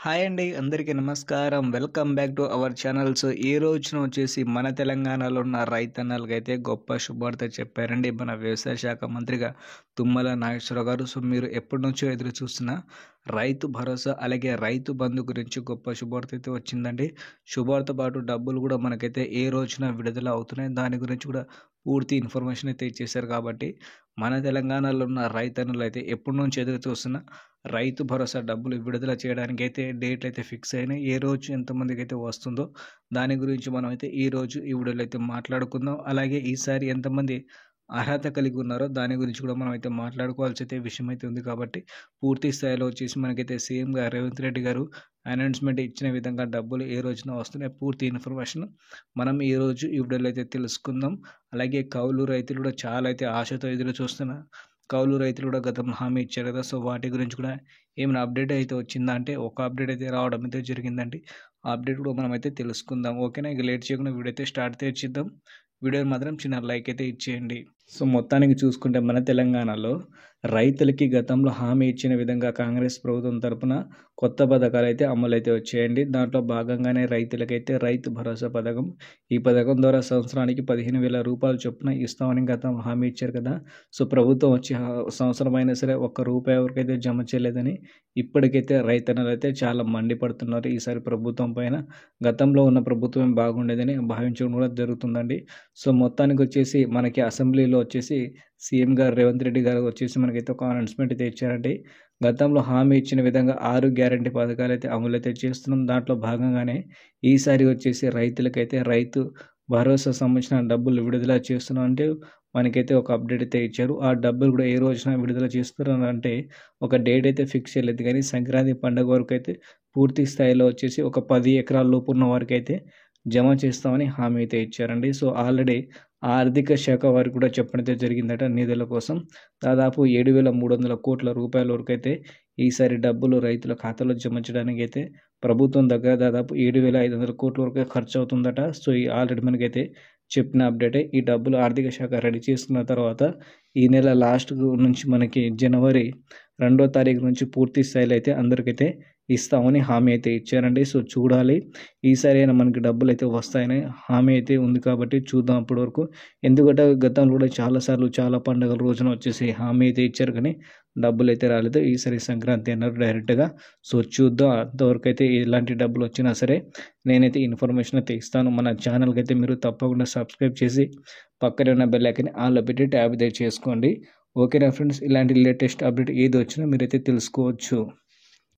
Hi అండి. అందరికీ నమస్కారం. Welcome back to our channel. ఈ రోజున వచ్చేసి మన తెలంగాణలో ఉన్న రైతన్నలకైతే గొప్ప శుభవార్త చెప్పారండి మన వ్యవసాయ శాఖ మంత్రిగా తుమ్మల నాగేశ్వరరావు గారు. మీరు ఎప్పటి నుంచో ఎదురు చూస్తున్న రైతు భరోసా అలాగే రైతు బంధు గురించి గొప్ప శుభవార్త అయితే వచ్చిందండి. శుభవార్త పాటు డబ్బులు కూడా మనకైతే ఏ రోజున విడుదల అవుతున్నాయి, దాని గురించి కూడా పూర్తి ఇన్ఫర్మేషన్ అయితే ఇచ్చేశారు. కాబట్టి మన తెలంగాణలో ఉన్న రైతన్నులు అయితే ఎప్పటి నుంచి ఎదురు చూస్తున్న రైతు భరోసా డబ్బులు విడుదల చేయడానికి అయితే డేట్లు అయితే ఫిక్స్ అయినాయి. ఏ రోజు ఎంతమందికి అయితే వస్తుందో దాని గురించి మనం అయితే ఈరోజు ఈ వీడియోలో అయితే మాట్లాడుకుందాం. అలాగే ఈసారి ఎంతమంది అర్హత కలిగి ఉన్నారో దాని గురించి కూడా మనం అయితే మాట్లాడుకోవాల్సి అయితే విషయం అయితే ఉంది. కాబట్టి పూర్తి స్థాయిలో వచ్చేసి మనకైతే సీఎం గారు రేవంత్ రెడ్డి గారు అనౌన్స్మెంట్ ఇచ్చిన విధంగా డబ్బులు ఏ రోజున వస్తున్నాయి పూర్తి ఇన్ఫర్మేషన్ మనం ఈరోజు ఈ వీడియోలో అయితే తెలుసుకుందాం. అలాగే కౌలు రైతులు కూడా చాలా అయితే ఆశతో ఎదురు చూస్తున్న కౌలు రైతులు కూడా గతంలో హామీ ఇచ్చారు కదా. వాటి గురించి కూడా ఏమైనా అప్డేట్ అయితే వచ్చిందా అంటే ఒక అప్డేట్ అయితే రావడం అయితే జరిగిందండి. ఆ అప్డేట్ కూడా మనం అయితే తెలుసుకుందాం. ఓకేనా, ఇక లేట్ చేయకుండా వీడియో అయితే స్టార్ట్ చేద్దాం. వీడియోని మాత్రం చిన్న లైక్ అయితే ఇచ్చేయండి. మొత్తానికి చూసుకుంటే మన తెలంగాణలో రైతులకి గతంలో హామీ ఇచ్చిన విధంగా కాంగ్రెస్ ప్రభుత్వం తరపున కొత్త పథకాలు అయితే అమలైతే వచ్చాయండి. దాంట్లో భాగంగానే రైతులకైతే రైతు భరోసా పథకం, ఈ పథకం ద్వారా సంవత్సరానికి 15,000 రూపాయలు చొప్పున ఇస్తామని గతంలో హామీ ఇచ్చారు కదా. ప్రభుత్వం వచ్చి సంవత్సరం అయినా సరే ఒక్క రూపాయి వరకైతే జమ చేయలేదని ఇప్పటికైతే రైతన్నలు అయితే చాలా మండిపడుతున్నారు ఈసారి ప్రభుత్వం పైన. గతంలో ఉన్న ప్రభుత్వం బాగుండేదని భావించడం కూడా జరుగుతుందండి. మొత్తానికి వచ్చేసి మనకి అసెంబ్లీలో వచ్చేసి సీఎం గారు రేవంత్ రెడ్డి గారు వచ్చేసి మనకైతే ఒక అనౌన్స్మెంట్ అయితే ఇచ్చారండి. గతంలో హామీ ఇచ్చిన విధంగా 6 గ్యారంటీ పథకాలు అయితే అమలు అయితే చేస్తున్నాం. దాంట్లో భాగంగానే ఈసారి వచ్చేసి రైతులకైతే రైతు భరోసా సంబంధించిన డబ్బులు విడుదల చేస్తున్నాం అంటే మనకైతే ఒక అప్డేట్ అయితే ఇచ్చారు. ఆ డబ్బులు కూడా ఏ రోజున విడుదల చేస్తున్నారు అంటే ఒక డేట్ అయితే ఫిక్స్ చేయలేదు, కానీ సంక్రాంతి పండుగ వరకు అయితే పూర్తి స్థాయిలో వచ్చేసి ఒక 10 ఎకరాల లోపు ఉన్న వారికి అయితే జమ చేస్తామని హామీ అయితే ఇచ్చారండి. ఆల్రెడీ ఆర్థిక శాఖ వారికి కూడా చెప్పడం జరిగిందట. నిధుల కోసం దాదాపు 7,300 కోట్ల రూపాయల వరకు అయితే ఈసారి డబ్బులు రైతుల ఖాతాలో జమ చేయడానికి అయితే ప్రభుత్వం దగ్గర దాదాపు 7,500 కోట్ల వరకు ఖర్చు అవుతుందట. ఈ ఆల్రెడీ మనకైతే చెప్పిన అప్డేటే. ఈ డబ్బులు ఆర్థిక శాఖ రెడీ చేసుకున్న తర్వాత ఈ నెల లాస్ట్ నుంచి మనకి జనవరి 2వ తారీఖు నుంచి పూర్తి స్థాయిలో అయితే అందరికైతే ఇస్తామని హామీ అయితే ఇచ్చారండి. చూడాలి ఈసారి అయినా మనకి డబ్బులు అయితే వస్తాయని హామీ అయితే ఉంది. కాబట్టి చూద్దాం అప్పటి వరకు. ఎందుకంటే గతంలో కూడా చాలాసార్లు చాలా పండుగల రోజున వచ్చేసి హామీ అయితే ఇచ్చారు, కానీ డబ్బులు అయితే రాలేదు. ఈసారి సంక్రాంతి అన్నారు డైరెక్ట్గా. చూద్దాం. అంతవరకు అయితే ఎలాంటి డబ్బులు వచ్చినా సరే నేనైతే ఇన్ఫర్మేషన్ అయితే ఇస్తాను. మన ఛానల్కి అయితే మీరు తప్పకుండా సబ్స్క్రైబ్ చేసి పక్కనే ఉన్న బెల్ ఐకాన్ ఆన్లో పెట్టి ట్యాబ్ అయితే చేసుకోండి. ఓకేనా ఫ్రెండ్స్, ఇలాంటి లేటెస్ట్ అప్డేట్ ఏది వచ్చినా మీరైతే తెలుసుకోవచ్చు.